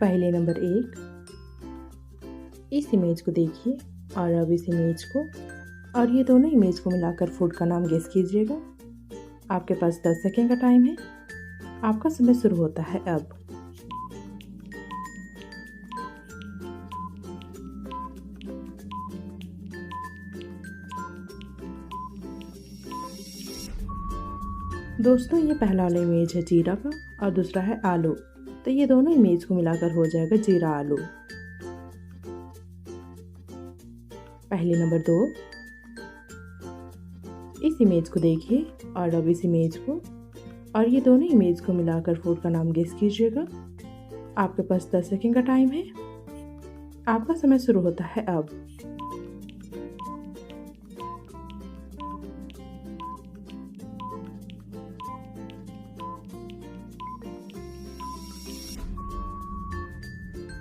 पहले नंबर 1, इस इमेज को देखिए और अब इस इमेज को और ये दोनों इमेज को मिलाकर फूड का नाम गेस कीजिएगा। आपके पास 10 सेकेंड का टाइम है। आपका समय शुरू होता है अब। दोस्तों, ये पहला वाला इमेज है जीरा का और दूसरा है आलू, तो ये दोनों इमेज को मिलाकर हो जाएगा जीरा आलू। पहले नंबर 2, इस इमेज को देखिए और अब इस इमेज को और ये दोनों इमेज को मिलाकर फूड का नाम गेस कीजिएगा। आपके पास 10 सेकेंड का टाइम है। आपका समय शुरू होता है अब।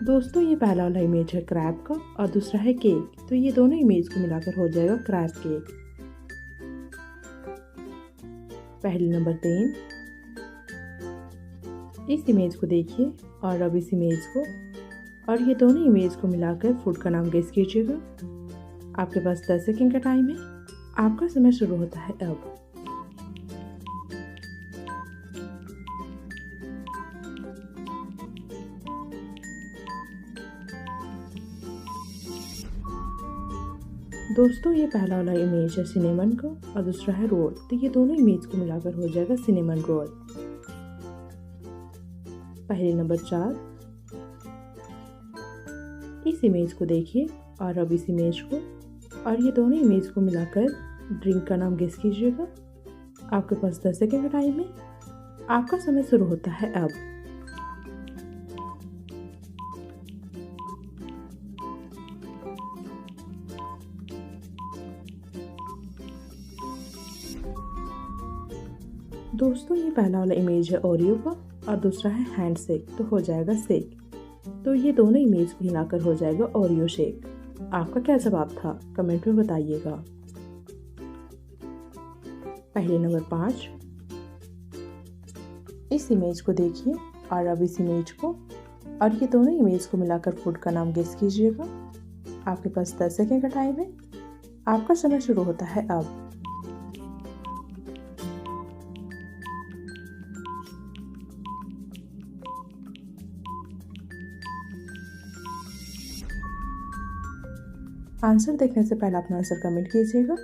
दोस्तों, ये पहला वाला इमेज है क्रैब का और दूसरा है केक, तो ये दोनों इमेज को मिलाकर हो जाएगा क्रैब केक। पहले नंबर 3, इस इमेज को देखिए और अब इस इमेज को और ये दोनों इमेज को मिलाकर फूड का नाम गेस कीजिएगा। आपके पास 10 सेकेंड का टाइम है। आपका समय शुरू होता है अब। दोस्तों, ये पहला वाला इमेज है सिनेमन का और दूसरा है रोल, तो ये दोनों इमेज को मिलाकर हो जाएगा सिनेमन रोल। पहले नंबर 4, इस इमेज को देखिए और अब इस इमेज को और ये दोनों इमेज को मिलाकर ड्रिंक का नाम गेस कीजिएगा। आपके पास 10 सेकेंड का टाइम है। आपका समय शुरू होता है अब। दोस्तों, ये पहला वाला इमेज है ओरियो का और दूसरा है हैंड शेक, तो हो जाएगा शेक। तो ये दोनों इमेज को मिलाकर हो जाएगा ओरियो शेक। आपका क्या जवाब था, कमेंट में बताइएगा। पहले नंबर 5, इस इमेज को देखिए और अब इस इमेज को और ये दोनों इमेज को मिलाकर फूड का नाम गेस कीजिएगा। आपके पास 10 सेकेंड का टाइम है। आपका समय शुरू होता है अब। आंसर देखने से पहले अपना आंसर कमेंट कीजिएगा।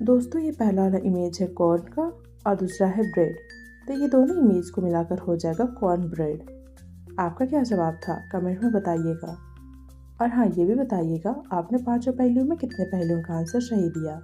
दोस्तों, ये पहला वाला इमेज है कॉर्न का और दूसरा है ब्रेड, तो ये दोनों इमेज को मिलाकर हो जाएगा कॉर्न ब्रेड। आपका क्या जवाब था, कमेंट में बताइएगा। और हाँ, ये भी बताइएगा आपने 5 पहलुओं में कितने पहलुओं का आंसर सही दिया।